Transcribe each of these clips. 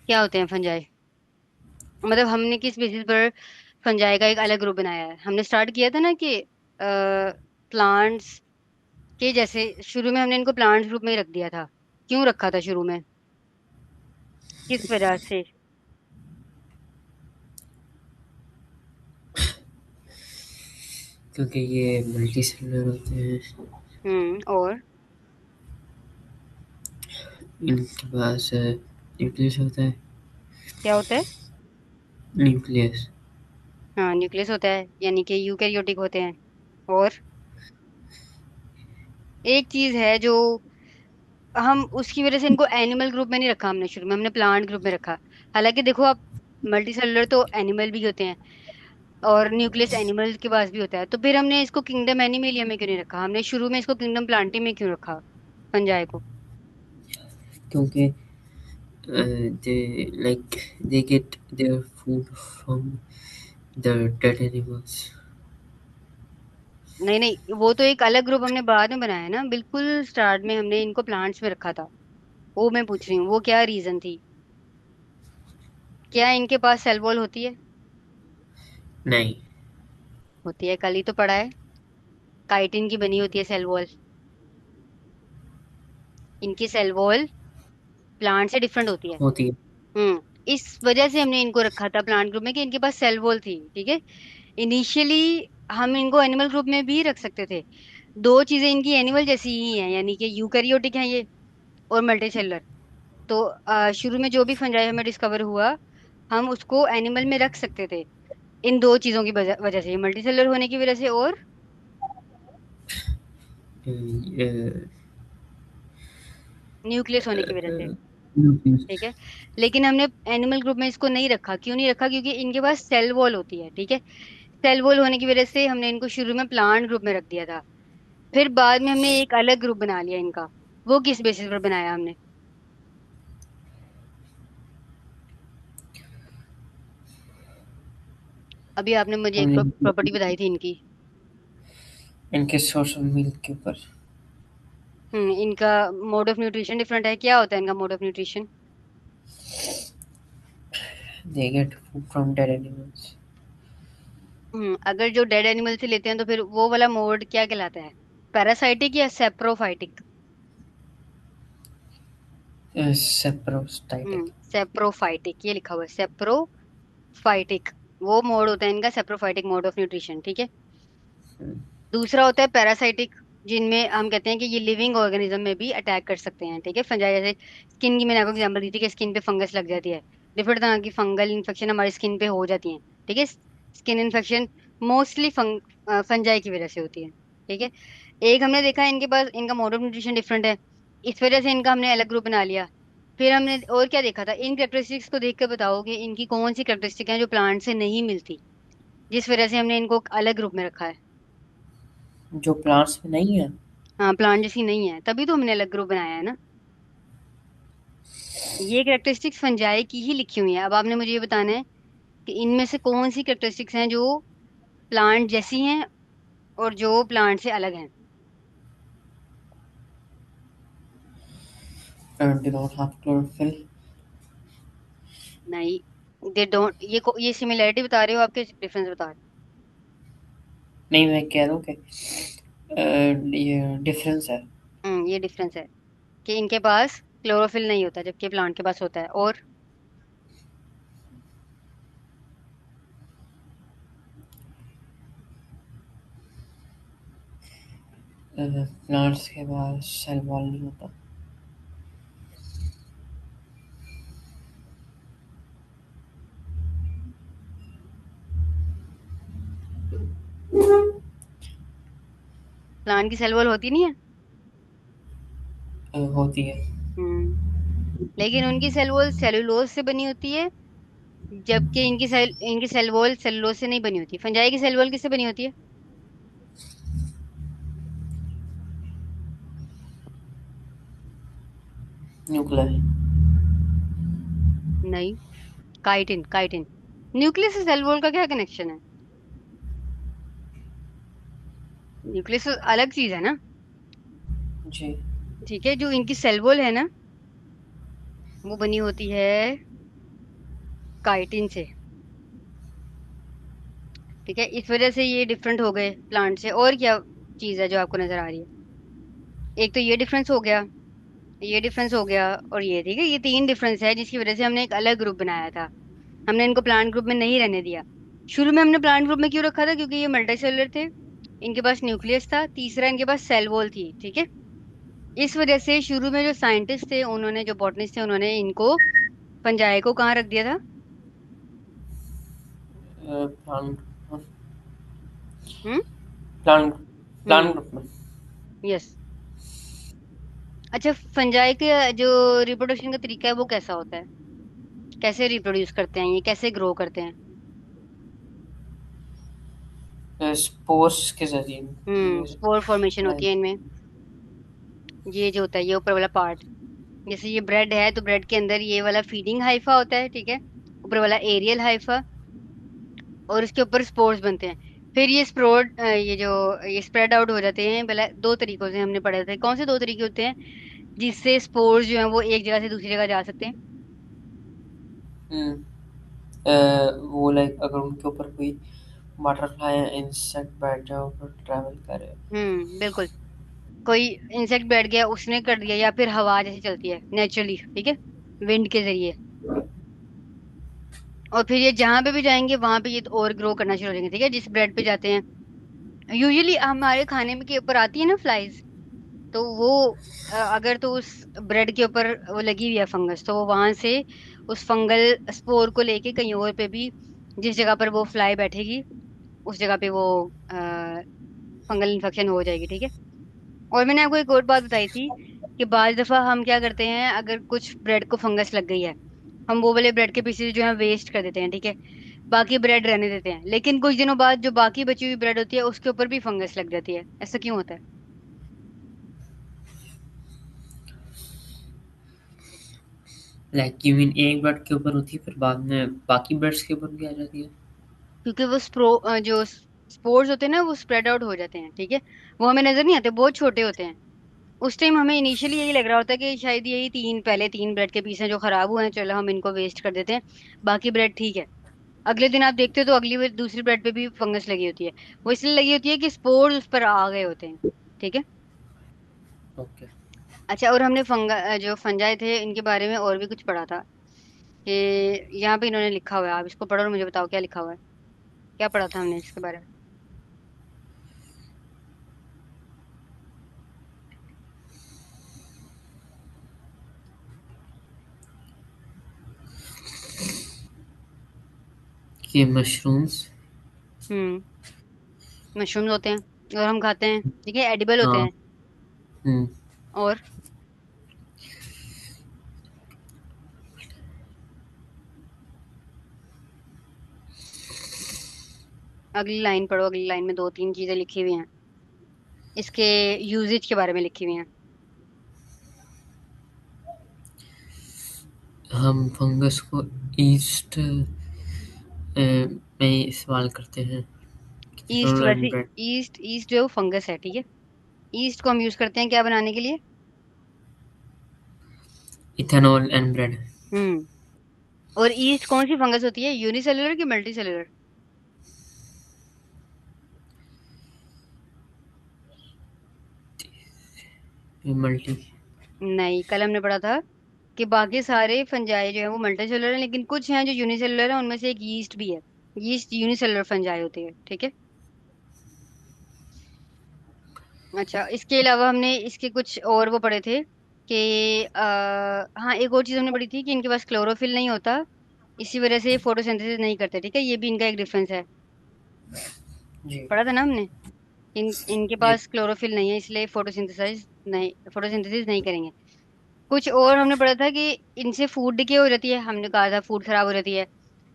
क्या होते हैं फंजाई? मतलब हमने किस बेसिस पर फंजाई का एक अलग ग्रुप बनाया है? हमने स्टार्ट किया था ना कि प्लांट्स के जैसे शुरू में हमने इनको प्लांट्स ग्रुप में ही रख दिया था। क्यों रखा था शुरू में? किस वजह से? क्योंकि ये मल्टी सेलुलर होते हैं। और इनके पास न्यूक्लियस होता है। क्या होता है? न्यूक्लियस। हाँ, न्यूक्लियस होता है, यानी कि यूकैरियोटिक होते हैं। और एक चीज है जो हम उसकी वजह से इनको एनिमल ग्रुप में नहीं रखा हमने, शुरू में हमने प्लांट ग्रुप में रखा। हालांकि देखो आप, मल्टी सेलुलर तो एनिमल भी होते हैं और न्यूक्लियस एनिमल के पास भी होता है, तो फिर हमने इसको किंगडम एनिमेलिया में क्यों नहीं रखा? हमने शुरू में इसको किंगडम प्लांटी में क्यों रखा फंजाई को? क्योंकि they get their food from the dead animals. नहीं नहीं, वो तो एक अलग ग्रुप हमने बाद में बनाया है ना, बिल्कुल स्टार्ट में हमने इनको प्लांट्स में रखा था। वो मैं पूछ रही हूँ, वो क्या रीजन थी? क्या इनके पास सेल वॉल होती है? नहीं। होती है, कल ही तो पढ़ा है। काइटिन की बनी होती है सेल वॉल। इनकी सेल वॉल प्लांट से डिफरेंट होती है। होती है। हम्म। इस वजह से हमने इनको रखा था प्लांट ग्रुप में कि इनके पास सेल वॉल थी, ठीक है। इनिशियली हम इनको एनिमल ग्रुप में भी रख सकते थे। दो चीजें इनकी एनिमल जैसी ही हैं, यानी कि यूकैरियोटिक हैं ये, और मल्टीसेलुलर। तो शुरू में जो भी फंजाई हमें डिस्कवर हुआ, हम उसको एनिमल में रख सकते थे इन दो चीजों की वजह वजह से, मल्टीसेलुलर होने की वजह से और न्यूक्लियस होने की वजह से। ठीक है। लेकिन हमने एनिमल ग्रुप में इसको नहीं रखा, क्यों नहीं रखा? क्योंकि इनके पास सेल वॉल होती है, ठीक है। सेल वॉल होने की वजह से हमने इनको शुरू में प्लांट ग्रुप में रख दिया था। फिर बाद में हमने एक अलग ग्रुप बना लिया इनका। वो किस बेसिस पर बनाया हमने? अभी आपने मुझे एक हमने प्रॉपर्टी बताई थी इनकी। इनके सोशल मील के ऊपर। इनका मोड ऑफ न्यूट्रिशन डिफरेंट है। क्या होता है इनका mode of nutrition? They get food from dead animals. अगर जो डेड एनिमल से लेते हैं तो फिर वो वाला मोड क्या कहलाता है? पैरासाइटिक या सेप्रोफाइटिक? सेप्रोस्टाइटिक। सेप्रोफाइटिक, ये लिखा हुआ है सेप्रोफाइटिक। वो मोड होता है इनका सेप्रोफाइटिक मोड ऑफ न्यूट्रिशन, ठीक है। दूसरा होता है पैरासाइटिक, जिनमें हम कहते हैं कि ये लिविंग ऑर्गेनिज्म में भी अटैक कर सकते हैं, ठीक है। फंजाई जैसे स्किन की मैंने आपको एग्जांपल दी थी कि स्किन पे फंगस लग जाती है। डिफरेंट तरह की फंगल इन्फेक्शन हमारी स्किन पे हो जाती हैं, ठीक है। स्किन इन्फेक्शन मोस्टली फंजाई की वजह से होती है, ठीक है। एक हमने देखा है इनके पास इनका मोड ऑफ न्यूट्रिशन डिफरेंट है, इस वजह से इनका हमने अलग ग्रुप बना लिया। फिर हमने और क्या देखा था? इन कैरेक्टरिस्टिक्स को देख कर बताओ कि इनकी कौन सी कैरेक्टरिस्टिक है जो प्लांट से नहीं मिलती, जिस वजह से हमने इनको अलग ग्रुप में रखा है। जो प्लांट्स में नहीं है। हाँ, प्लांट जैसी नहीं है, तभी तो हमने अलग ग्रुप बनाया है ना। ये कैरेक्टरिस्टिक्स फंजाई की ही लिखी हुई है। अब आपने मुझे ये बताना है कि इनमें से कौन सी कैरेक्टरिस्टिक्स हैं जो प्लांट जैसी हैं और जो प्लांट से अलग हैं। Do not have chlorophyll. नहीं, दे डोंट, ये सिमिलैरिटी बता रहे हो, आपके डिफरेंस बता रहे नहीं, मैं कह रहा हूँ कि ये डिफरेंस है। हो। ये डिफरेंस है कि इनके पास क्लोरोफिल नहीं होता जबकि प्लांट के पास होता है। और प्लांट्स के पास सेल वॉल नहीं होता। प्लांट की सेल वॉल होती नहीं है। होती है। हम्म। लेकिन उनकी सेल वॉल सेलुलोज से बनी होती है, जबकि इनकी सेल वॉल सेलुलोज से नहीं बनी होती। फंजाई की सेल वॉल किससे बनी होती है? न्यूक्लियर। नहीं, काइटिन काइटिन। न्यूक्लियस से सेल वॉल का क्या कनेक्शन है? न्यूक्लियस तो अलग चीज है ना। जी। ठीक है, जो इनकी सेल वॉल है ना, वो बनी होती है काइटिन से। ठीक है, इस वजह से ये डिफरेंट हो गए प्लांट से। और क्या चीज है जो आपको नजर आ रही है? एक तो ये डिफरेंस हो गया, ये डिफरेंस हो गया, और ये, ठीक है, ये तीन डिफरेंस है जिसकी वजह से हमने एक अलग ग्रुप बनाया था। हमने इनको प्लांट ग्रुप में नहीं रहने दिया। शुरू में हमने प्लांट ग्रुप में क्यों रखा था? क्योंकि ये मल्टी सेलुलर थे, इनके पास न्यूक्लियस था, तीसरा इनके पास सेल वॉल थी। ठीक है, इस वजह से शुरू में जो साइंटिस्ट थे उन्होंने, जो बॉटनिस्ट थे, उन्होंने इनको, फंजाई को कहाँ रख दिया था? Plant hmm. प्लांट प्लांट हम्म। ग्रुप में। यस। अच्छा, फंजाई के जो रिप्रोडक्शन का तरीका है वो कैसा होता है? कैसे रिप्रोड्यूस करते हैं, ये कैसे ग्रो करते हैं? स्पोर्स के जरिए ये स्पोर फॉर्मेशन होती लाइन। है इनमें। ये जो होता है, ये ऊपर वाला पार्ट, जैसे ये ब्रेड है तो ब्रेड के अंदर ये वाला फीडिंग हाइफा होता है, ठीक है, ऊपर वाला एरियल हाइफा, और उसके ऊपर स्पोर्स बनते हैं। फिर ये स्प्रोड, ये जो, ये स्प्रेड आउट हो जाते हैं। पहले दो तरीकों से हमने पढ़े थे, कौन से दो तरीके होते हैं जिससे स्पोर्स जो हैं वो एक जगह से दूसरी जगह जा सकते हैं? हम्म, वो लाइक अगर उनके ऊपर कोई बटरफ्लाई या इंसेक्ट बैठ जाए ऊपर ट्रैवल करे। बिल्कुल। कोई इंसेक्ट बैठ गया, उसने कर दिया, या फिर हवा जैसे चलती है नेचुरली, ठीक है, विंड के जरिए, और फिर ये जहां पे भी जाएंगे वहां पे ये तो और ग्रो करना शुरू हो जाएंगे। ठीक है, जिस ब्रेड पे जाते हैं, यूजुअली हमारे खाने में के ऊपर आती है ना फ्लाइज, तो वो अगर तो उस ब्रेड के ऊपर वो लगी हुई है फंगस, तो वो वहां से उस फंगल स्पोर को लेके कहीं और पे भी, जिस जगह पर वो फ्लाई बैठेगी, उस जगह पे वो फंगल इन्फेक्शन हो जाएगी। ठीक है, और मैंने आपको एक और बात बताई थी कि बाज दफा हम क्या करते हैं, अगर कुछ ब्रेड को फंगस लग गई है, हम वो वाले ब्रेड के पीसेज जो है वेस्ट कर देते हैं, ठीक है, बाकी ब्रेड रहने देते हैं। लेकिन कुछ दिनों बाद जो बाकी बची हुई ब्रेड होती है उसके ऊपर भी फंगस लग जाती है। ऐसा क्यों होता है? लाइक यू मीन एक ब्रेड के ऊपर होती है फिर बाद में बाकी ब्रेड्स के ऊपर भी आ जाती है। क्योंकि वो जो स्पोर्स होते हैं ना, वो स्प्रेड आउट हो जाते हैं। ठीक है, वो हमें नजर नहीं आते, बहुत छोटे होते हैं। उस टाइम हमें इनिशियली यही लग रहा होता है कि शायद यही तीन, पहले तीन ब्रेड के पीस हैं जो खराब हुए हैं, चलो हम इनको वेस्ट कर देते हैं, बाकी ब्रेड ठीक है। अगले दिन आप देखते हो तो दूसरी ब्रेड पे भी फंगस लगी होती है। वो इसलिए लगी होती है कि स्पोर्स उस पर आ गए होते हैं। ठीक है। ओके। अच्छा, और हमने जो फंजाई थे इनके बारे में और भी कुछ पढ़ा था, कि यहाँ पे इन्होंने लिखा हुआ है, आप इसको पढ़ो और मुझे बताओ क्या लिखा हुआ है। क्या पढ़ा था हमने इसके बारे में? ये मशरूम्स। हम्म। मशरूम्स होते हैं और हम खाते हैं, ठीक है, एडिबल होते हाँ। हैं। और अगली लाइन पढ़ो, अगली लाइन में दो तीन चीजें लिखी हुई हैं, इसके यूजेज के बारे में लिखी हुई हैं। हम फंगस को ईस्ट में इस्तेमाल करते हैं ईस्ट, इथेनॉल वैसे एंड ब्रेड। ईस्ट ईस्ट जो फंगस है, ठीक है, ईस्ट को हम यूज करते हैं क्या बनाने के लिए? Ethanol and bread. हम्म। और ईस्ट कौन सी फंगस होती है, यूनिसेलुलर की मल्टी सेलुलर? मल्टी। नहीं, कल हमने पढ़ा था कि बाकी सारे फंजाई जो है वो मल्टी सेलुलर हैं, लेकिन कुछ हैं जो यूनिसेलुलर हैं, उनमें से एक यीस्ट भी है। यीस्ट यूनिसेलुलर फंजाई होती है। ठीक है। अच्छा, इसके अलावा हमने इसके कुछ और वो पढ़े थे कि हाँ, एक और चीज हमने पढ़ी थी कि इनके पास क्लोरोफिल नहीं होता, इसी वजह से ये फोटोसिंथेसिस नहीं करते। ठीक है, ये भी इनका एक डिफरेंस है। जी। पढ़ा था ना हमने, इनके जी। पास क्लोरोफिल नहीं है, इसलिए फोटोसिंथेसिस नहीं करेंगे। कुछ और हमने पढ़ा था कि इनसे फूड डिके हो जाती है, हमने कहा था फूड खराब हो जाती है।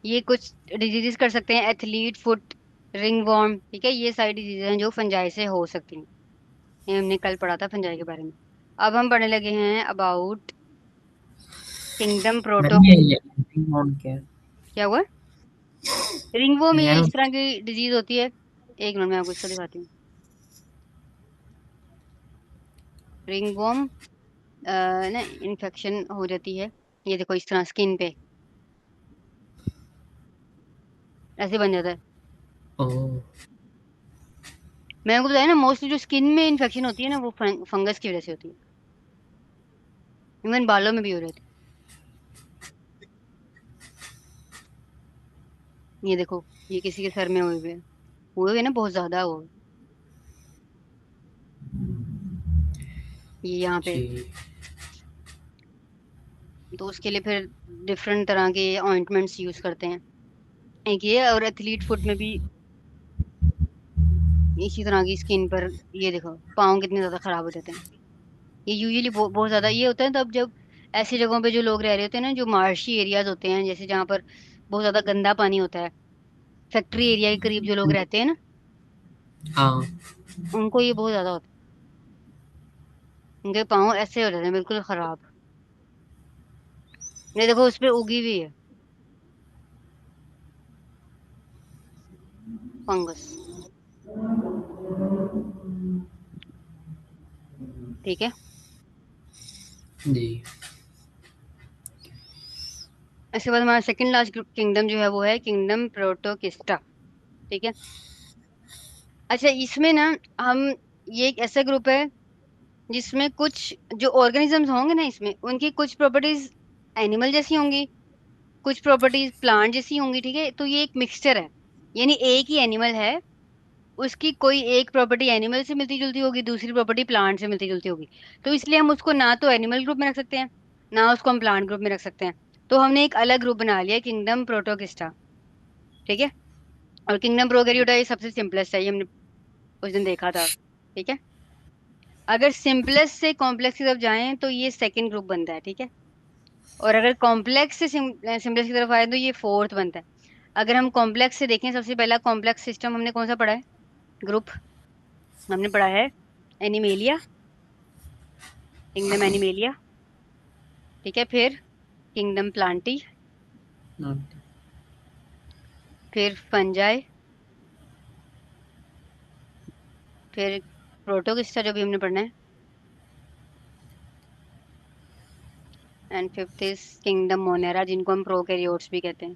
ये कुछ डिजीजेस कर सकते हैं, एथलीट फुट, रिंग वॉर्म, ठीक है, ये सारी डिजीजेज हैं जो फंजाई से हो सकती हैं। ये हमने कल पढ़ा था फंजाई के बारे में। अब हम पढ़ने लगे हैं अबाउट किंगडम प्रोटो। मैंने ये ऑन किया है। क्या हुआ? रिंगवॉर्म ये यार इस तरह की डिजीज होती है, एक मिनट में आपको इसको दिखाती हूँ। रिंगवॉर्म ना इन्फेक्शन हो जाती है, ये देखो इस तरह स्किन पे, ऐसे बन जाता है। ओह। मैंने को बताया ना, मोस्टली जो स्किन में इन्फेक्शन होती है ना, वो फंगस की वजह से होती है। इवन बालों में भी हो रहे थे। ये देखो, ये किसी के सर में हुए हुए ना, बहुत ज्यादा हुए। ये यहाँ पे। जी। तो उसके लिए फिर डिफरेंट तरह के ऑइंटमेंट्स यूज करते हैं। एक ये, और एथलीट फुट में भी इसी तरह की स्किन पर। ये देखो पाँव कितने ज्यादा खराब हो जाते हैं। ये यूजुअली बहुत ज्यादा ये होता है तब जब ऐसी जगहों पे जो लोग रह रहे होते हैं ना, जो मार्शी एरियाज होते हैं, जैसे जहाँ पर बहुत ज्यादा गंदा पानी होता है, फैक्ट्री एरिया के करीब जो लोग रहते हैं ना, हाँ। उनको ये बहुत ज्यादा होता है। उनके पाँव ऐसे हो जाते हैं बिल्कुल खराब। ये देखो उस पे उगी हुई है फंगस। ठीक है। जी। इसके बाद हमारा सेकंड लास्ट किंगडम जो है वो है किंगडम प्रोटोकिस्टा। ठीक है। अच्छा, इसमें ना हम, ये एक ऐसा ग्रुप है जिसमें कुछ जो ऑर्गेनिजम्स होंगे ना, इसमें उनकी कुछ प्रॉपर्टीज एनिमल जैसी होंगी, कुछ प्रॉपर्टीज प्लांट जैसी होंगी। ठीक है, तो ये एक मिक्सचर है। यानी एक ही एनिमल है, उसकी कोई एक प्रॉपर्टी एनिमल से मिलती जुलती होगी, दूसरी प्रॉपर्टी प्लांट से मिलती जुलती होगी। तो इसलिए हम उसको ना तो एनिमल ग्रुप में रख सकते हैं, ना उसको हम प्लांट ग्रुप में रख सकते हैं। तो हमने एक अलग ग्रुप बना लिया, किंगडम प्रोटोकिस्टा। ठीक है। और किंगडम प्रोकैरियोटा ये सबसे सिंपलेस्ट है, ये हमने उस दिन देखा था। ठीक है। अगर सिंपलेस्ट से कॉम्प्लेक्स की तरफ जाएं तो ये सेकंड ग्रुप बनता है। ठीक है। और अगर कॉम्प्लेक्स से सिंपलेक्स की तरफ आए तो ये फोर्थ बनता है। अगर हम कॉम्प्लेक्स से देखें, सबसे पहला कॉम्प्लेक्स सिस्टम हमने कौन सा पढ़ा है, ग्रुप हमने पढ़ा है एनिमेलिया, किंगडम एनिमेलिया। ठीक है। फिर किंगडम प्लांटी, नॉट। फिर फंजाई, फिर प्रोटोगिस्टा जो भी हमने पढ़ना है, and fifth is kingdom Monera, जिनको हम प्रोकैरियोट्स भी कहते हैं।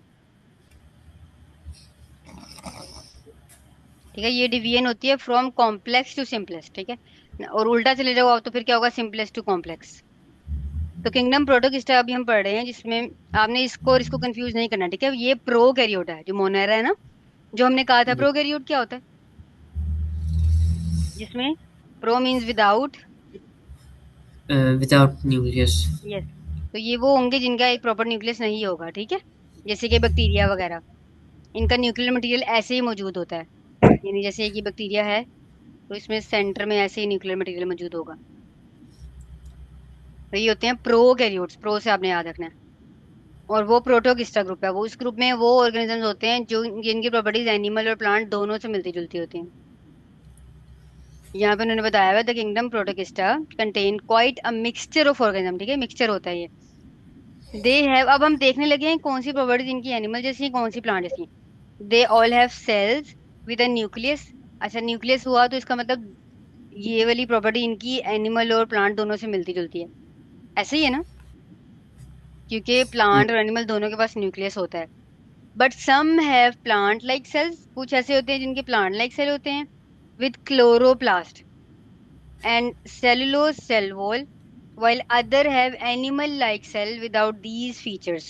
ठीक है। ये डिवीजन होती है फ्रॉम कॉम्प्लेक्स टू सिंपलेक्स। ठीक है। और उल्टा चले जाओ आप तो फिर क्या होगा, सिंपलेक्स टू कॉम्प्लेक्स। तो किंगडम प्रोटोगिस्टा अभी हम पढ़ रहे हैं, जिसमें आपने इसको और इसको कंफ्यूज नहीं करना। ठीक है। ये प्रोकैरियोट है, जो मोनेरा है ना, जो हमने कहा था जी। प्रोकैरियोट क्या होता है, जिसमें pro means without. Without nucleus. Yes. तो ये वो होंगे जिनका एक प्रॉपर न्यूक्लियस नहीं होगा। ठीक है। जैसे कि बैक्टीरिया वगैरह, इनका न्यूक्लियर मटेरियल ऐसे ही मौजूद होता है। यानी जैसे एक ये बैक्टीरिया है, तो इसमें सेंटर में ऐसे ही न्यूक्लियर मटेरियल मौजूद होगा। तो ये होते हैं प्रोकैरियोट्स, प्रो से आपने याद रखना है। और वो प्रोटोगिस्टा ग्रुप है, वो उस ग्रुप में वो ऑर्गेनिजम्स होते हैं जो जिनकी प्रॉपर्टीज एनिमल और प्लांट दोनों से मिलती जुलती होती हैं। यहाँ पे उन्होंने बताया हुआ the kingdom Protista contain quite a mixture of organism. ठीक है, मिक्सचर होता है ये। दे हैव, अब हम देखने लगे हैं कौन सी प्रॉपर्टीज इनकी एनिमल जैसी हैं, कौन सी प्लांट जैसी हैं। They all have cells with a nucleus. अच्छा, न्यूक्लियस हुआ तो इसका मतलब ये वाली प्रॉपर्टी इनकी एनिमल और प्लांट दोनों से मिलती जुलती है। ऐसे ही है ना, क्योंकि प्लांट और एनिमल दोनों के पास न्यूक्लियस होता है। But some have plant like cells, कुछ ऐसे होते हैं जिनके प्लांट लाइक सेल होते हैं, with chloroplast and cellulose cell wall, while other have animal like cell without these features।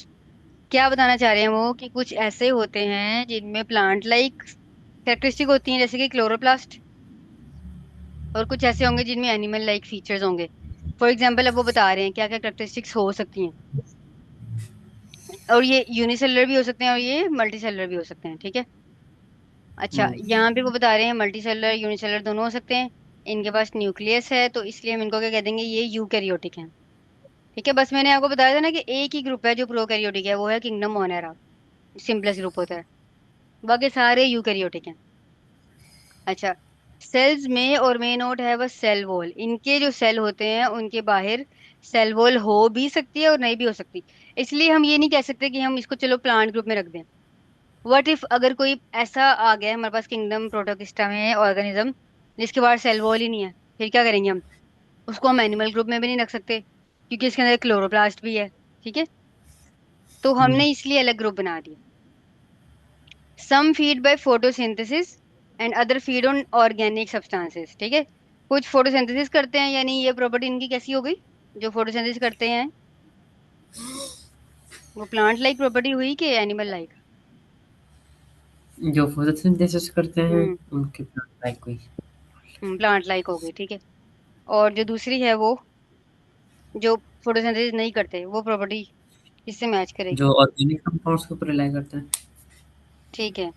क्या बताना चाह रहे हैं वो, कि कुछ ऐसे होते हैं जिनमें प्लांट लाइक कैरेक्टरिस्टिक होती हैं जैसे कि क्लोरोप्लास्ट, और कुछ ऐसे होंगे जिनमें एनिमल लाइक फीचर्स होंगे। फॉर एग्जाम्पल, अब वो बता रहे हैं क्या क्या कैरेक्टरिस्टिक्स हो सकती हैं। और ये यूनिसेलुलर भी हो सकते हैं और ये मल्टी सेलुलर भी हो सकते हैं। ठीक है। अच्छा, यहाँ पे वो बता रहे हैं मल्टी सेलुलर यूनिसेलुलर दोनों हो सकते हैं। इनके पास न्यूक्लियस है, तो इसलिए हम इनको क्या कह देंगे, ये यूकैरियोटिक हैं। ठीक है। बस मैंने आपको बताया था ना कि एक ही ग्रुप है जो प्रोकैरियोटिक है, वो है किंगडम मोनेरा, सिंपलेस्ट ग्रुप होता है। बाकी सारे यूकैरियोटिक हैं। अच्छा, सेल्स में और में नोट है वह सेल वॉल, इनके जो सेल होते हैं उनके बाहर सेल वॉल हो भी सकती है और नहीं भी हो सकती। इसलिए हम ये नहीं कह सकते कि हम इसको चलो प्लांट ग्रुप में रख दें। व्हाट इफ अगर कोई ऐसा आ गया हमारे पास किंगडम प्रोटोकिस्टा में ऑर्गेनिज्म जिसके बाहर सेल वॉल ही नहीं है, फिर क्या करेंगे हम, उसको हम एनिमल ग्रुप में भी नहीं रख सकते क्योंकि इसके अंदर क्लोरोप्लास्ट भी है। ठीक है। तो हमने इसलिए अलग ग्रुप बना दिया। Some feed by photosynthesis and other feed on organic substances, ठीक है। कुछ फोटोसिंथेसिस करते हैं, यानी ये प्रॉपर्टी इनकी कैसी हो गई, जो फोटोसिंथेसिस करते हैं वो प्लांट लाइक प्रॉपर्टी हुई कि एनिमल लाइक। जो फोटोसिंथेसिस करते हैं हम्म। उनके प्लांट लाइक कोई। प्लांट लाइक हो गई, ठीक है। और जो दूसरी है वो, जो फोटोसिंथेसिस नहीं करते, वो प्रॉपर्टी किससे मैच करेगी। जो ऑर्गेनिक कंपाउंड्स के ऊपर रिलाई करते हैं। ठीक है।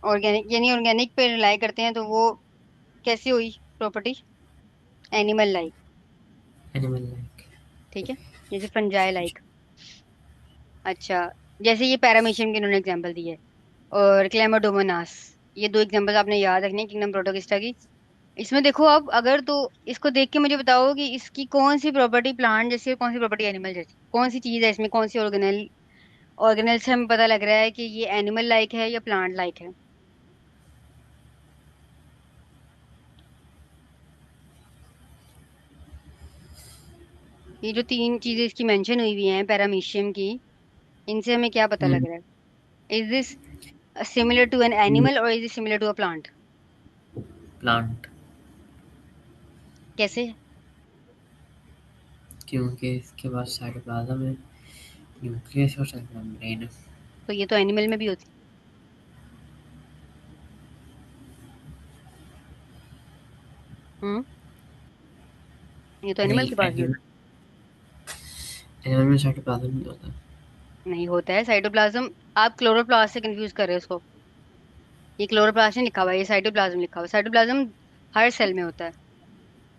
ऑर्गेनिक यानी ऑर्गेनिक पे रिलाई करते हैं, तो वो कैसी हुई property, animal like, animal like. ठीक है। जैसे फंजाई लाइक। अच्छा, जैसे ये पैरामीशियम की इन्होंने एग्जांपल दी है, और क्लेमाडोमोनास, ये दो एग्जांपल आपने याद रखने, किंगडम प्रोटोगिस्टा की। इसमें देखो आप अगर, तो इसको देख के मुझे बताओ कि इसकी कौन सी प्रॉपर्टी प्लांट जैसी और कौन सी प्रॉपर्टी एनिमल जैसी, कौन सी चीज है इसमें, कौन सी ऑर्गेनल, ऑर्गेनल से हमें पता लग रहा है कि ये एनिमल लाइक है या प्लांट लाइक है। ये जो तीन चीजें इसकी मेंशन हुई हुई हैं पैरामीशियम की, इनसे हमें क्या पता लग रहा है। Is this similar to an animal or is this similar to a plant. Plant. कैसे। क्योंकि इसके पास साइटोप्लाज्म है, न्यूक्लियस और सेल मेम्ब्रेन है। तो ये तो एनिमल में भी होती। हम्म। ये तो एनिमल नहीं, के पास भी एनिमल, होती। एनिमल में साइटोप्लाज्म नहीं होता। नहीं होता है साइटोप्लाज्म। आप क्लोरोप्लास्ट से कंफ्यूज कर रहे हो इसको। ये क्लोरोप्लास्ट नहीं लिखा हुआ है, ये साइटोप्लाज्म लिखा हुआ है। साइटोप्लाज्म हर सेल में होता है।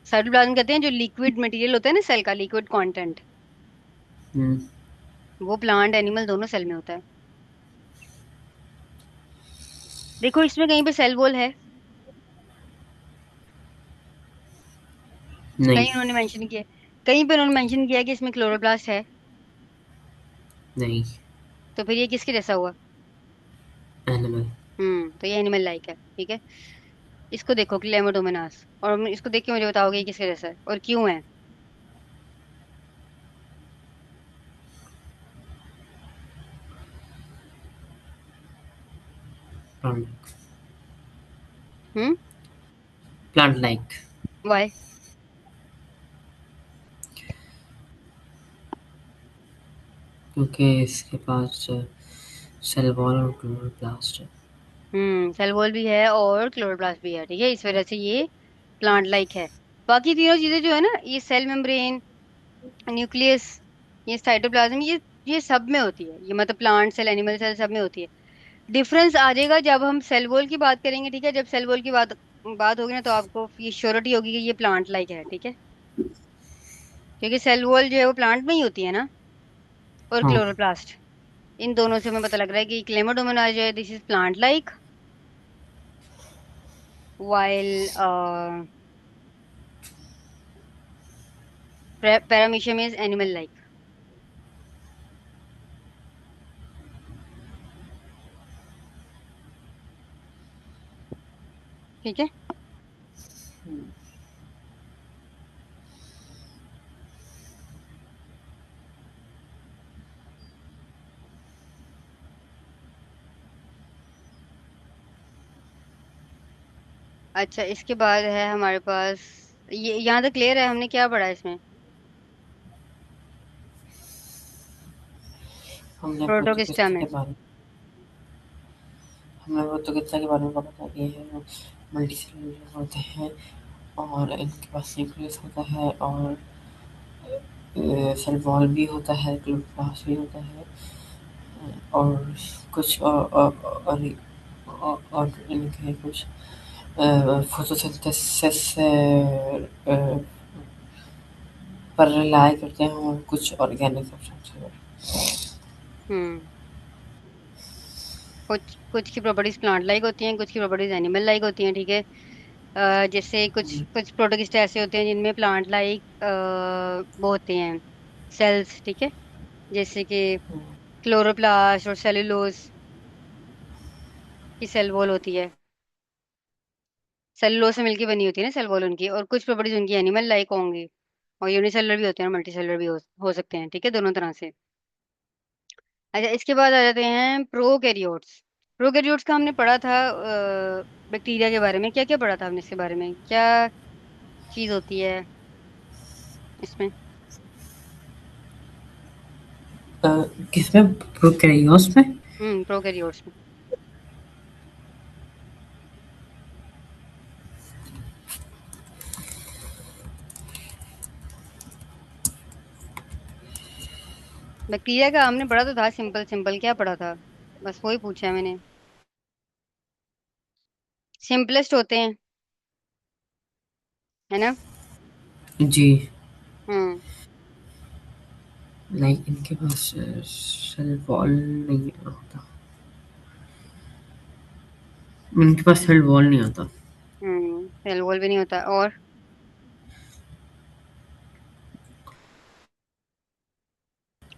साइटोप्लाज्म कहते हैं जो लिक्विड मटेरियल होता है ना सेल का, लिक्विड कंटेंट, हम्म। वो प्लांट एनिमल दोनों सेल में होता है। देखो इसमें कहीं पे सेल वॉल है, नहीं। कहीं उन्होंने मेंशन किया है, कहीं पे उन्होंने मेंशन किया है कि इसमें क्लोरोप्लास्ट है। नहीं। तो फिर ये किसके जैसा हुआ। एनिमल। तो ये एनिमल लाइक है, ठीक है। इसको देखो क्लेमाडोमोनास, और इसको देख के मुझे बताओगे ये किसके जैसा है और क्यों है। Plant. Hmm. Plant like. Why. क्योंकि इसके पास सेल वॉल और क्लोरोप्लास्ट है। सेल वॉल भी है और क्लोरोप्लास्ट भी है, ठीक है, इस वजह से ये प्लांट लाइक है। बाकी तीनों चीजें जो है ना, ये सेल मेम्ब्रेन, न्यूक्लियस, ये साइटोप्लाज्म, ये सब में होती है, ये मतलब प्लांट सेल, एनिमल सेल, सब में होती है। डिफरेंस आ जाएगा जब हम सेल वॉल की बात करेंगे, ठीक है। जब सेल वॉल की बात बात होगी ना, तो आपको ये श्योरिटी होगी कि ये प्लांट लाइक है, ठीक है। क्योंकि सेल वॉल जो है वो प्लांट में ही होती है ना, और हाँ। क्लोरोप्लास्ट, इन दोनों से हमें पता लग रहा है कि क्लेमाडोमोनाज जो है this is plant like, while paramecium is animal like, ठीक है। अच्छा, इसके बाद है हमारे पास, ये यहाँ तक क्लियर है, हमने क्या पढ़ा है इसमें। हमने प्रोटोगिस्टा पोर्तुगीज में। के बारे हमने पोर्तुगीज के बारे में पढ़ा था कि ये मल्टीसेलुलर होते हैं और इनके पास न्यूक्लियस होता है और सेल वॉल भी होता है, क्लोरोप्लास्ट भी होता है और कुछ और इनके कुछ फोटोसिंथेसिस से पर रिलाई करते हैं और कुछ ऑर्गेनिक सब्सटेंस पर। हम्म। कुछ कुछ की प्रॉपर्टीज प्लांट लाइक होती हैं, कुछ की प्रॉपर्टीज एनिमल लाइक होती हैं, ठीक है। जैसे कुछ कुछ प्रोटोगिस्ट ऐसे होते हैं जिनमें प्लांट लाइक वो होते हैं सेल्स, ठीक है। जैसे कि क्लोरोप्लास्ट और सेलुलोज की सेल वॉल होती है, सेलुलोज से मिलकर बनी होती है ना सेल वॉल उनकी। और कुछ प्रॉपर्टीज उनकी एनिमल लाइक होंगी, और यूनिसेलुलर भी होते हैं और मल्टी सेलुलर भी हो सकते हैं, ठीक है, दोनों तरह से। अच्छा, इसके बाद आ जाते हैं प्रोकैरियोट्स। प्रोकैरियोट्स का हमने पढ़ा था बैक्टीरिया के बारे में। क्या क्या पढ़ा था हमने इसके बारे में? क्या चीज होती है इसमें? अ, किसमें? प्रोकैरियोट्स में? प्रोकैरियोट्स में। बैक्टीरिया का हमने पढ़ा तो था, सिंपल सिंपल। क्या पढ़ा था? बस वही पूछा है मैंने। सिंपलेस्ट होते हैं, है ना? जी। हम्म। लाइक इनके पास सेल वॉल नहीं होता। इनके पास सेल वॉल नहीं होता। सेल वॉल भी नहीं होता। और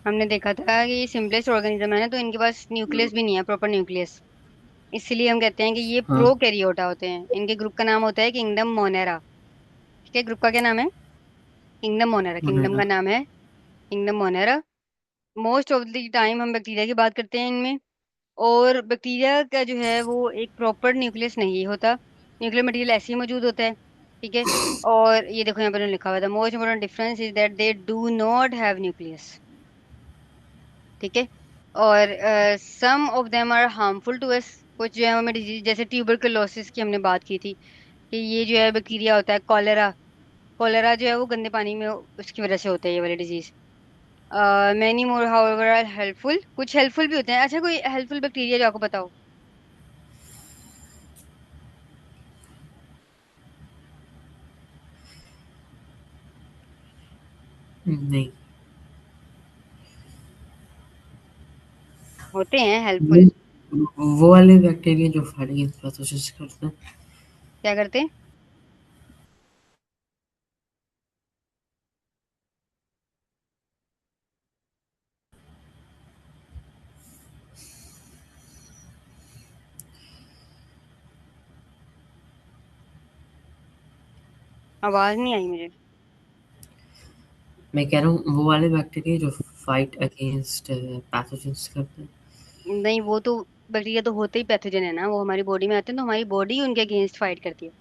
हमने देखा था कि ये सिंपलेस्ट ऑर्गेनिज्म है ना, तो इनके पास न्यूक्लियस भी नहीं है, प्रॉपर न्यूक्लियस। इसलिए हम कहते हैं कि ये हाँ। प्रोकैरियोटा होते हैं। इनके ग्रुप का नाम होता है किंगडम मोनेरा। ठीक है, ग्रुप का क्या नाम है? Kingdom Monera. किंगडम वगैरह। का नाम है kingdom Monera. Most of the time हम बैक्टीरिया की बात करते हैं इनमें। और बैक्टीरिया का जो है वो एक प्रॉपर न्यूक्लियस नहीं होता। न्यूक्लियर मटेरियल ऐसे ही मौजूद होता है। ठीक है। और ये देखो, यहाँ पर लिखा हुआ था, most important difference is that they do not have nucleus. ठीक है। और some of them are harmful to us. कुछ जो है हमें डिजीज, जैसे ट्यूबरकुलोसिस की हमने बात की थी, कि ये जो है बैक्टीरिया होता है कॉलेरा। कॉलेरा जो है वो गंदे पानी में, उसकी वजह से होता है ये वाली disease. Many more however are helpful. कुछ हेल्पफुल भी होते हैं। अच्छा, कोई हेल्पफुल बैक्टीरिया जो आपको बताओ? नहीं। होते हैं हेल्पफुल। वो वो वाले बैक्टीरिया जो फाइटिंग पैथोजेंस करते हैं। क्या करते हैं? आवाज नहीं आई मुझे। मैं कह रहा हूँ वो वाले बैक्टीरिया जो फाइट अगेंस्ट पैथोजेंस करते हैं। नहीं, वो तो बैक्टीरिया तो होते ही पैथोजन है ना, वो हमारी बॉडी में आते हैं तो हमारी बॉडी उनके अगेंस्ट फाइट करती है।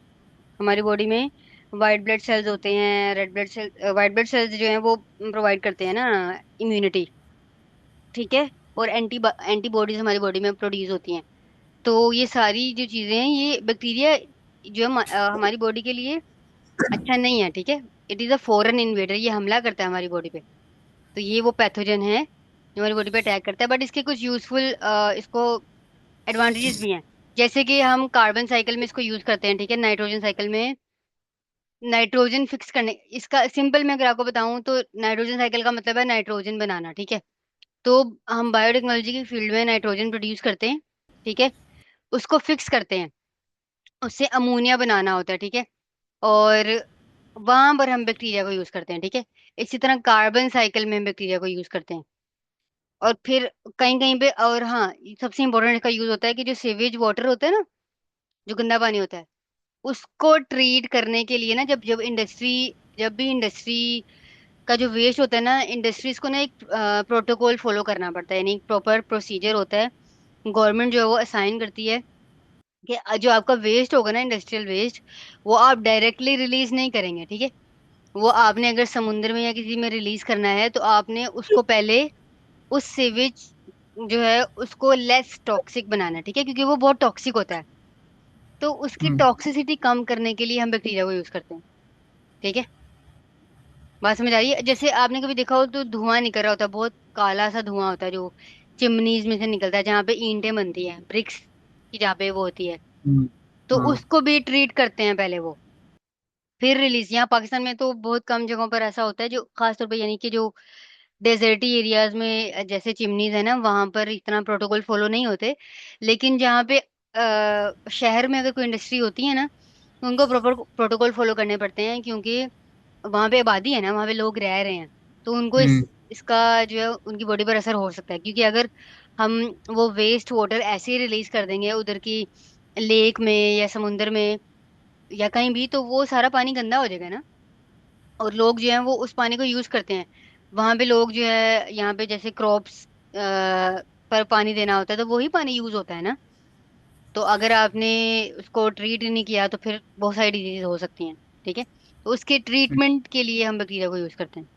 हमारी बॉडी में वाइट ब्लड सेल्स होते हैं, red blood cell. White blood cells जो हैं वो प्रोवाइड करते हैं ना इम्यूनिटी। ठीक है। और एंटीबॉडीज हमारी बॉडी में प्रोड्यूस होती हैं। तो ये सारी जो चीजें हैं, ये बैक्टीरिया जो है हमारी बॉडी के लिए अच्छा नहीं है। ठीक है। It is a foreign invader, ये हमला करता है हमारी बॉडी पे। तो ये वो पैथोजन है जो हमारी बॉडी पे अटैक करता है। बट इसके कुछ यूजफुल इसको एडवांटेजेस भी हैं। जैसे कि हम कार्बन साइकिल में इसको यूज करते हैं। ठीक है, नाइट्रोजन साइकिल में नाइट्रोजन फिक्स करने। इसका सिंपल मैं अगर आपको बताऊं तो नाइट्रोजन साइकिल का मतलब है नाइट्रोजन बनाना। ठीक है। तो हम बायोटेक्नोलॉजी की फील्ड में नाइट्रोजन प्रोड्यूस करते हैं। ठीक है। उसको फिक्स करते हैं, उससे अमोनिया बनाना होता है। ठीक है। और वहां पर हम बैक्टीरिया को यूज करते हैं। ठीक है। इसी तरह कार्बन साइकिल में हम बैक्टीरिया को यूज करते हैं। और फिर कहीं कहीं पे, और हाँ, सबसे इंपॉर्टेंट इसका यूज होता है कि जो सीवेज वाटर होता है ना, जो गंदा पानी होता है, उसको ट्रीट करने के लिए ना, जब जब इंडस्ट्री, जब भी इंडस्ट्री का जो वेस्ट होता है ना, इंडस्ट्रीज को ना एक प्रोटोकॉल फॉलो करना पड़ता है, यानी एक प्रॉपर प्रोसीजर होता है। गवर्नमेंट जो है वो असाइन करती है कि जो आपका वेस्ट होगा ना, इंडस्ट्रियल वेस्ट, वो आप डायरेक्टली रिलीज नहीं करेंगे। ठीक है। वो आपने अगर समुद्र में या किसी में रिलीज करना है तो आपने उसको पहले उस सीवेज जो है उसको लेस टॉक्सिक बनाना है। ठीक है, क्योंकि वो बहुत टॉक्सिक होता है। तो उसकी हम्म। टॉक्सिसिटी कम करने के लिए हम बैक्टीरिया को यूज करते हैं। ठीक है। बात समझ आ रही है? जैसे आपने कभी देखा हो तो धुआं निकल रहा होता है, बहुत काला सा धुआं होता है जो चिमनीज में से निकलता है, जहाँ पे ईंटें बनती हैं, ब्रिक्स की जहाँ पे वो होती है। हम्म। तो हाँ। उसको भी ट्रीट करते हैं पहले वो, फिर रिलीज। यहाँ पाकिस्तान में तो बहुत कम जगहों पर ऐसा होता है, जो खासतौर पर यानी कि जो डेजर्टी एरियाज में जैसे चिमनीज है ना, वहां पर इतना प्रोटोकॉल फॉलो नहीं होते। लेकिन जहाँ पे शहर में अगर कोई इंडस्ट्री होती है ना, तो उनको प्रॉपर प्रोटोकॉल फॉलो करने पड़ते हैं, क्योंकि वहां पे आबादी है ना, वहां पे लोग रह रहे हैं। तो उनको हम्म। इसका जो है उनकी बॉडी पर असर हो सकता है, क्योंकि अगर हम वो वेस्ट वाटर ऐसे ही रिलीज कर देंगे उधर की लेक में या समुंदर में या कहीं भी, तो वो सारा पानी गंदा हो जाएगा ना। और लोग जो हैं वो उस पानी को यूज करते हैं। वहां पे लोग जो है, यहाँ पे जैसे क्रॉप्स पर पानी देना होता है तो वही पानी यूज होता है ना। तो अगर आपने उसको ट्रीट नहीं किया तो फिर बहुत सारी डिजीज हो सकती हैं। ठीक है, तो उसके ट्रीटमेंट के लिए हम बैक्टीरिया को यूज करते हैं।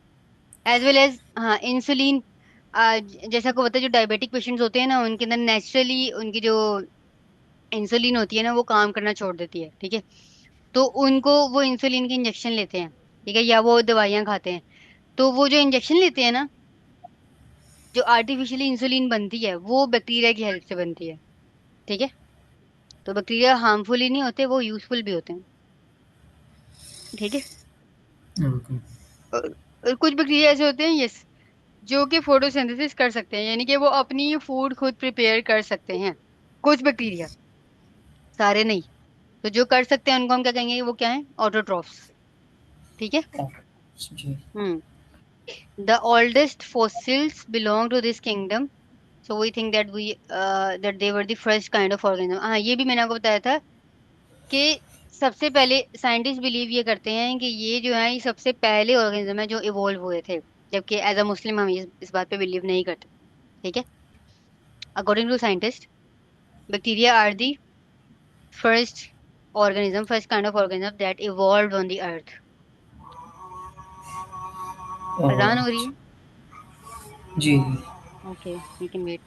एज वेल एज, हाँ, इंसुलिन। जैसा आपको पता है, जो डायबिटिक पेशेंट्स होते हैं ना, उनके अंदर नेचुरली उनकी जो इंसुलिन होती है ना, वो काम करना छोड़ देती है। ठीक है, तो उनको वो इंसुलिन के इंजेक्शन लेते हैं। ठीक है, या वो दवाइयाँ खाते हैं। तो वो जो इंजेक्शन लेते हैं ना, जो आर्टिफिशियली इंसुलिन बनती है वो बैक्टीरिया की हेल्प से बनती है। ठीक है, तो बैक्टीरिया हार्मफुल ही नहीं होते, वो यूजफुल भी होते हैं। ठीक है। ओके। और कुछ बैक्टीरिया ऐसे होते हैं, यस, जो कि फोटोसिंथेसिस कर सकते हैं, यानी कि वो अपनी फूड खुद प्रिपेयर कर सकते हैं। कुछ बैक्टीरिया, सारे नहीं। तो जो कर सकते हैं उनको हम क्या कहेंगे, वो क्या है, ऑटोट्रॉफ्स। ठीक है। जी। Hmm. The oldest fossils belong to this kingdom, so we think that they were the first kind of organism। हाँ, ये भी मैंने आपको बताया था कि सबसे पहले साइंटिस्ट बिलीव ये करते हैं कि ये जो है, ये सबसे पहले ऑर्गेनिज्म है जो इवॉल्व हुए थे। जबकि एज अ मुस्लिम हम इस बात पे बिलीव नहीं करते। ठीक है, according to scientist, bacteria are the first kind of organism that evolve on the earth. अजान हो रही है। जी। Okay, we can wait.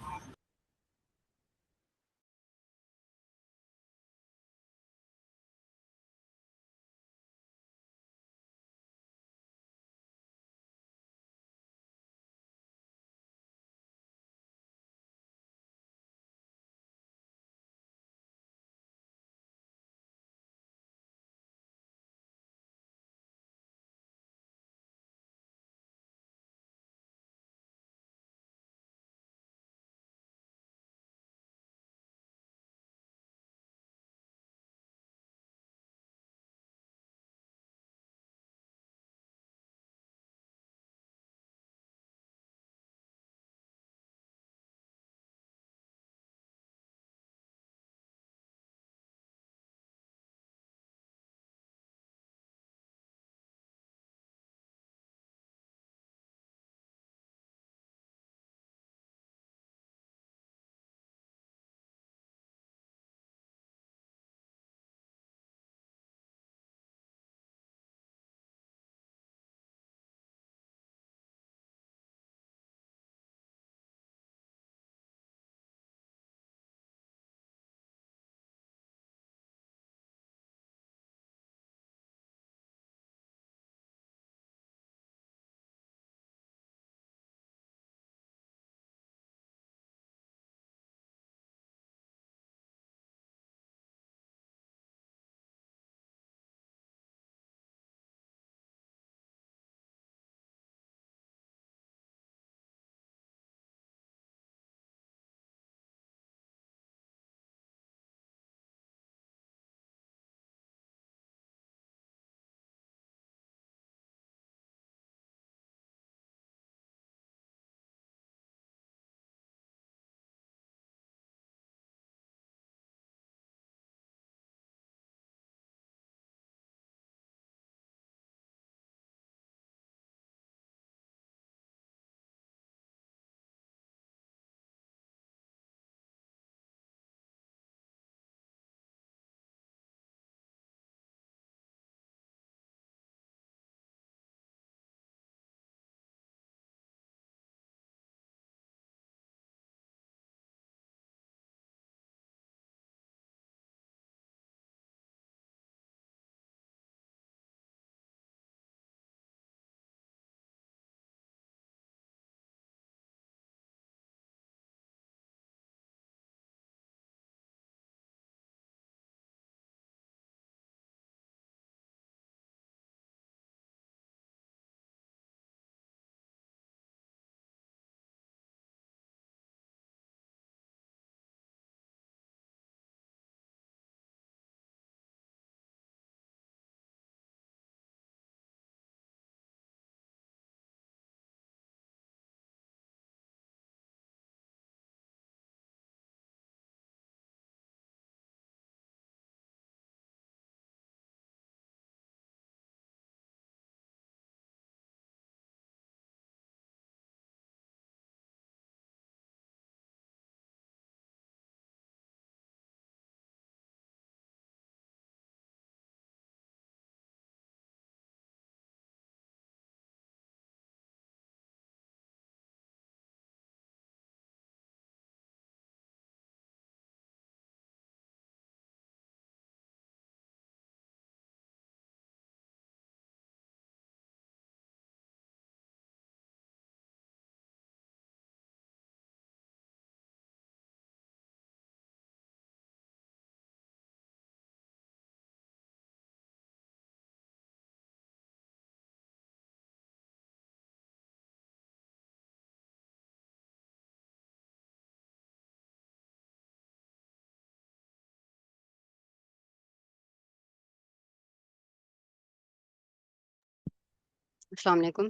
अस्सलाम वालेकुम।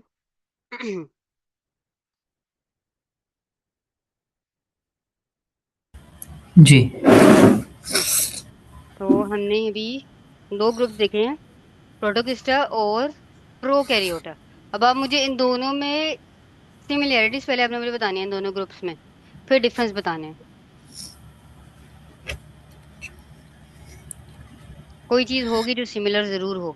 जी। तो हमने अभी दो ग्रुप्स देखे हैं, प्रोटोकिस्टा और प्रोकैरियोटा। अब आप मुझे इन दोनों में सिमिलैरिटीज पहले आपने मुझे बतानी है, इन दोनों ग्रुप्स में, फिर डिफरेंस बताने हैं। कोई चीज होगी जो सिमिलर जरूर हो।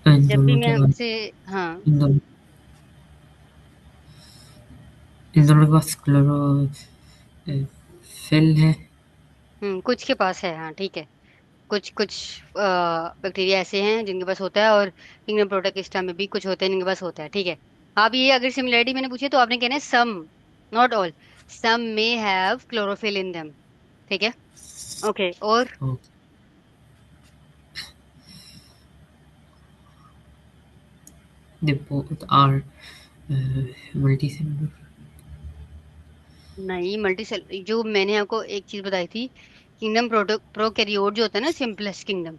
इन जब भी दोनों मैं के पास आपसे, हाँ। इन दोनों इन दोनों के पास क्लोरोफिल है। कुछ के पास है, हाँ ठीक है। कुछ कुछ बैक्टीरिया ऐसे हैं जिनके पास होता है, और किंगडम प्रोटोकिस्टा में भी कुछ होते हैं जिनके पास होता है, ठीक है। आप ये अगर सिमिलरिटी मैंने पूछी है, तो आपने कहना है some, not all. Some may have chlorophyll in them, ठीक है। ओके, और दे बोथ आर मल्टीसेलुलर। नहीं, मल्टी सेल जो मैंने आपको एक चीज बताई थी, किंगडम प्रोकैरियोट जो होता है ना, सिंपलेस्ट किंगडम,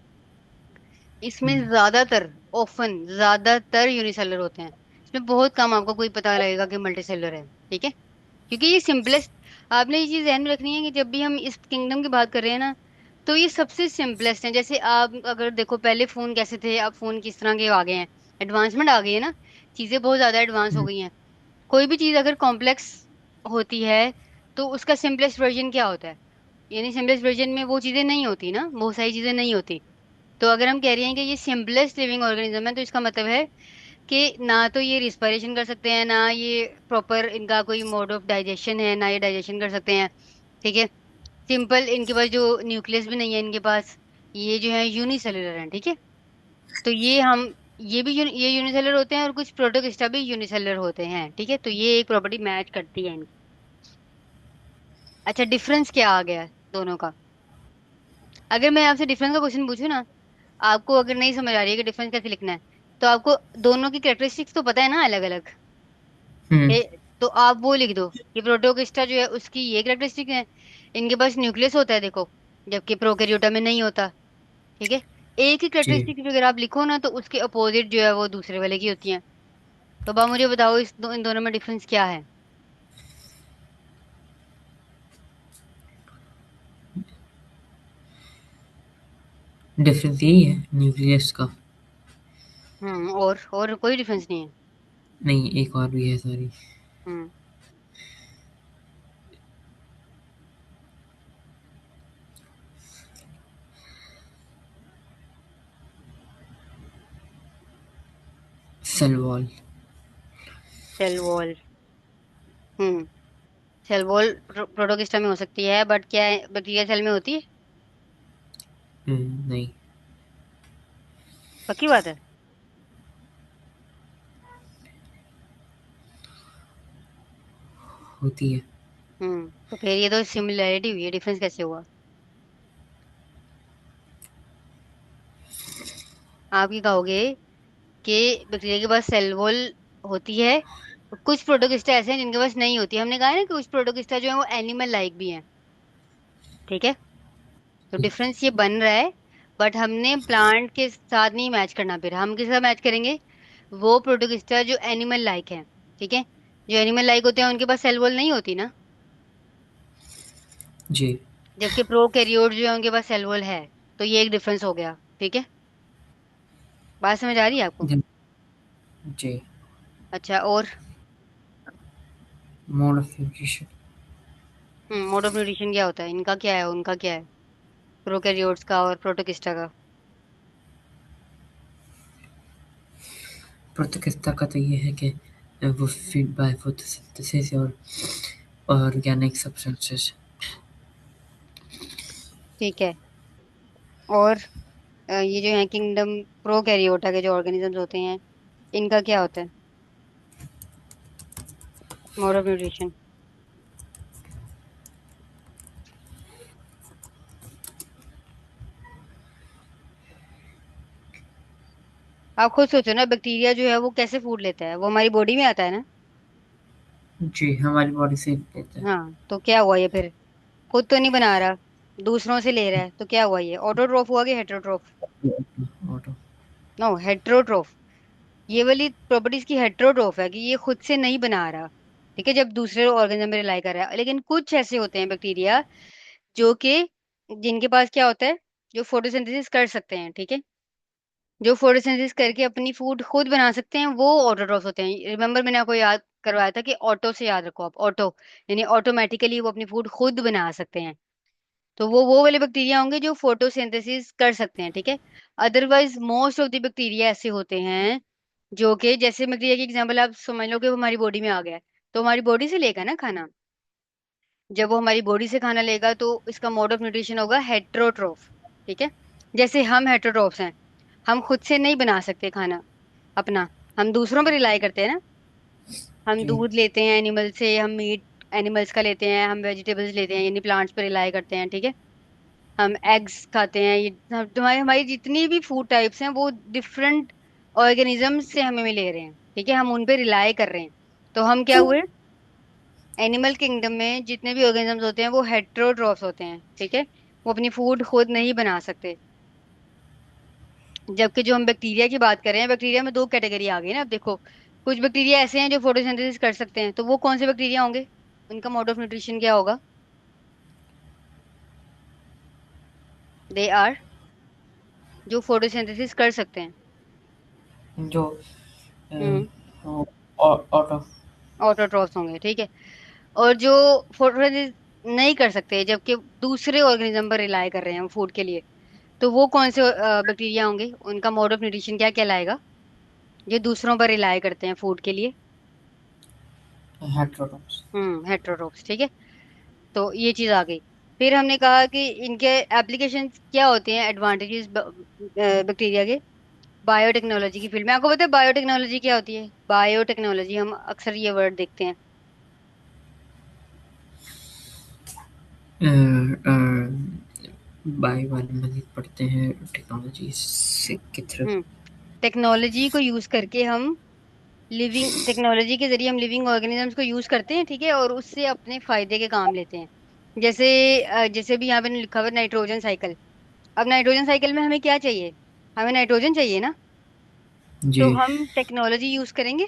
इसमें ज्यादातर, ऑफन ज्यादातर यूनिसेलुलर होते हैं। इसमें बहुत कम आपको कोई पता लगेगा कि मल्टी सेलुलर है, ठीक है। क्योंकि ये सिंपलेस्ट, आपने ये चीज ध्यान में रखनी है कि जब भी हम इस किंगडम की बात कर रहे हैं ना, तो ये सबसे सिंपलेस्ट है। जैसे आप अगर देखो, पहले फोन कैसे थे, अब फोन किस तरह के आ गए हैं, एडवांसमेंट आ गई है ना, चीजें बहुत ज्यादा एडवांस हो गई हैं। कोई भी चीज अगर कॉम्प्लेक्स होती है, तो उसका सिंपलेस्ट वर्जन क्या होता है, यानी सिंपलेस्ट वर्जन में वो चीजें नहीं होती ना, बहुत सारी चीजें नहीं होती। तो अगर हम कह रहे हैं कि ये सिंपलेस्ट लिविंग ऑर्गेनिज्म है, तो इसका मतलब है कि ना तो ये रिस्पायरेशन कर सकते हैं, ना ये प्रॉपर इनका कोई मोड ऑफ डाइजेशन है, ना ये डाइजेशन कर सकते हैं, ठीक है। सिंपल, इनके पास जो न्यूक्लियस भी नहीं है इनके पास, ये जो है यूनिसेलुलर है, ठीक है। तो ये हम, ये भी ये यूनिसेलुलर होते हैं, और कुछ प्रोटोगिस्टा भी यूनिसेलुलर होते हैं, ठीक है। तो ये एक प्रॉपर्टी मैच करती है इनकी। अच्छा, डिफरेंस क्या आ गया दोनों का? अगर मैं आपसे डिफरेंस का क्वेश्चन पूछूं ना, आपको अगर नहीं समझ आ रही है कि डिफरेंस कैसे लिखना है, तो आपको दोनों की कैरेक्टरिस्टिक्स तो पता है ना, अलग अलग। हम्म। तो आप वो लिख दो कि प्रोटोगिस्टा जो है उसकी ये कैरेक्टरिस्टिक है, इनके पास न्यूक्लियस होता है देखो, जबकि प्रोकैरियोटा में नहीं होता, ठीक है। एक ही जी। कैरेक्टरिस्टिक अगर आप लिखो ना, तो उसके अपोजिट जो है वो दूसरे वाले की होती है। तो अब आप मुझे बताओ, इन दोनों में डिफरेंस क्या है? डिफरेंस यही है न्यूक्लियस का। और कोई डिफरेंस नहीं है? नहीं, एक और भी है, sorry. Hmm cell wall. Cell wall. Hmm cell wall protista में हो सकती है, बट क्या है, बैक्टीरिया सेल में होती है? नहीं। पक्की बात है? होती है। तो फिर ये तो सिमिलैरिटी हुई है, डिफरेंस कैसे हुआ? आप ये कहोगे कि बैक्टीरिया के पास सेल वॉल होती है, कुछ प्रोटोगिस्टा ऐसे हैं जिनके पास नहीं होती। हमने कहा है ना कि कुछ प्रोटोगिस्टा जो है वो एनिमल लाइक भी हैं, ठीक है। तो डिफरेंस ये बन रहा है, बट हमने प्लांट के साथ नहीं मैच करना, फिर हम किसका मैच करेंगे? वो प्रोटोगिस्टा जो एनिमल लाइक है, ठीक है। जो एनिमल लाइक होते हैं उनके पास सेल वॉल नहीं होती ना, जी। जबकि प्रोकैरियोट जो है उनके पास सेल वॉल है। तो ये एक डिफरेंस हो गया, ठीक है। बात समझ आ रही है आपको? जी। जी। अच्छा, और? Mode of nutrition. Mode of nutrition क्या होता है, इनका क्या है, उनका क्या है, प्रोकैरियोट्स का और प्रोटोकिस्टा का? प्रतियोगिता का तो ये है कि वो फीड बाय फोटोसिंथेसिस और ऑर्गेनिक सब्सटेंसेस। ठीक है। और ये जो है किंगडम प्रोकैरियोटा के जो ऑर्गेनिजम्स होते हैं, इनका क्या होता है, मोड ऑफ न्यूट्रिशन? आप खुद सोचो ना, बैक्टीरिया जो है वो कैसे फूड लेता है, वो हमारी बॉडी में आता है ना। जी, हमारी बॉडी से लेता है। हाँ, तो क्या हुआ ये फिर, खुद तो नहीं बना रहा, दूसरों से ले रहा है, तो क्या हुआ ये, ऑटोट्रोफ हुआ कि हेट्रोट्रोफ। ऑटो। नो, हेट्रोट्रोफ। ये वाली प्रॉपर्टी इसकी हेट्रोट्रोफ है कि ये खुद से नहीं बना रहा, ठीक है, जब दूसरे ऑर्गेनिज्म में रिलाई कर रहा है। लेकिन कुछ ऐसे होते हैं बैक्टीरिया जो कि, जिनके पास क्या होता है, जो फोटोसिंथेसिस कर सकते हैं, ठीक है, जो फोटोसिंथेसिस करके अपनी फूड खुद बना सकते हैं, वो ऑटोट्रोफ्स होते हैं। रिमेम्बर, मैंने आपको याद करवाया था कि ऑटो से याद रखो आप, ऑटो यानी ऑटोमेटिकली वो अपनी फूड खुद बना सकते हैं। तो वो वाले बैक्टीरिया होंगे जो फोटोसिंथेसिस कर सकते हैं, ठीक है। Otherwise most of the bacteria ऐसे होते हैं जो कि, जैसे बैक्टीरिया की एग्जांपल आप समझ लो कि वो हमारी बॉडी में आ गया है, तो हमारी बॉडी से लेगा ना खाना। जब वो हमारी बॉडी से खाना लेगा तो इसका मोड ऑफ न्यूट्रिशन होगा हेट्रोट्रोफ, ठीक है। जैसे हम हेट्रोट्रोफ्स हैं, हम खुद से नहीं बना सकते खाना अपना, हम दूसरों पर रिलाई करते हैं ना। हम जी। दूध लेते हैं एनिमल से, हम मीट एनिमल्स का लेते हैं, हम वेजिटेबल्स लेते हैं यानी प्लांट्स पर रिलाई करते हैं, ठीक है। हम एग्स खाते हैं, ये हमारी हमारी जितनी भी फूड टाइप्स हैं वो डिफरेंट ऑर्गेनिज्म से हमें मिले रहे हैं, ठीक है, हम उन पे रिलाई कर रहे हैं। तो हम क्या हुए, एनिमल किंगडम में जितने भी ऑर्गेनिजम्स होते हैं वो हेट्रोट्रॉफ्स होते हैं, ठीक है, वो अपनी फूड खुद नहीं बना सकते। जबकि जो हम बैक्टीरिया की बात कर रहे हैं, बैक्टीरिया में दो कैटेगरी आ गई ना, अब देखो, कुछ बैक्टीरिया ऐसे हैं जो फोटोसिंथेसिस कर सकते हैं, तो वो कौन से बैक्टीरिया होंगे, उनका मोड ऑफ न्यूट्रिशन क्या होगा, दे आर, जो फोटोसिंथेसिस कर सकते हैं। जो हम्म, ऑटो। ऑटोट्रॉफ्स होंगे, ठीक है। और जो फोटोसिंथेसिस नहीं कर सकते, जबकि दूसरे ऑर्गेनिज्म पर रिलाई कर रहे हैं फूड के लिए, तो वो कौन से बैक्टीरिया होंगे, उनका मोड ऑफ न्यूट्रिशन क्या कहलाएगा, जो दूसरों पर रिलाई करते हैं फूड के लिए। हेट्रोडॉक्स। हेट्रोट्रोफ्स, ठीक है। तो ये चीज आ गई। फिर हमने कहा कि इनके एप्लीकेशन क्या होते हैं, एडवांटेजेस बैक्टीरिया के, बायोटेक्नोलॉजी की फील्ड में। आपको पता है बायोटेक्नोलॉजी क्या होती है, बायोटेक्नोलॉजी हम अक्सर ये वर्ड देखते हैं। बायोवायरोलॉजी पढ़ते हैं टेक्नोलॉजी से की तरफ। हम्म टेक्नोलॉजी को यूज करके हम, लिविंग टेक्नोलॉजी के जरिए हम लिविंग ऑर्गेनिजम्स को यूज करते हैं, ठीक है, और उससे अपने फायदे के काम लेते हैं। जैसे जैसे भी यहाँ पे लिखा हुआ नाइट्रोजन साइकिल। अब नाइट्रोजन साइकिल में हमें क्या चाहिए, हमें नाइट्रोजन चाहिए ना, तो जी। हम टेक्नोलॉजी यूज करेंगे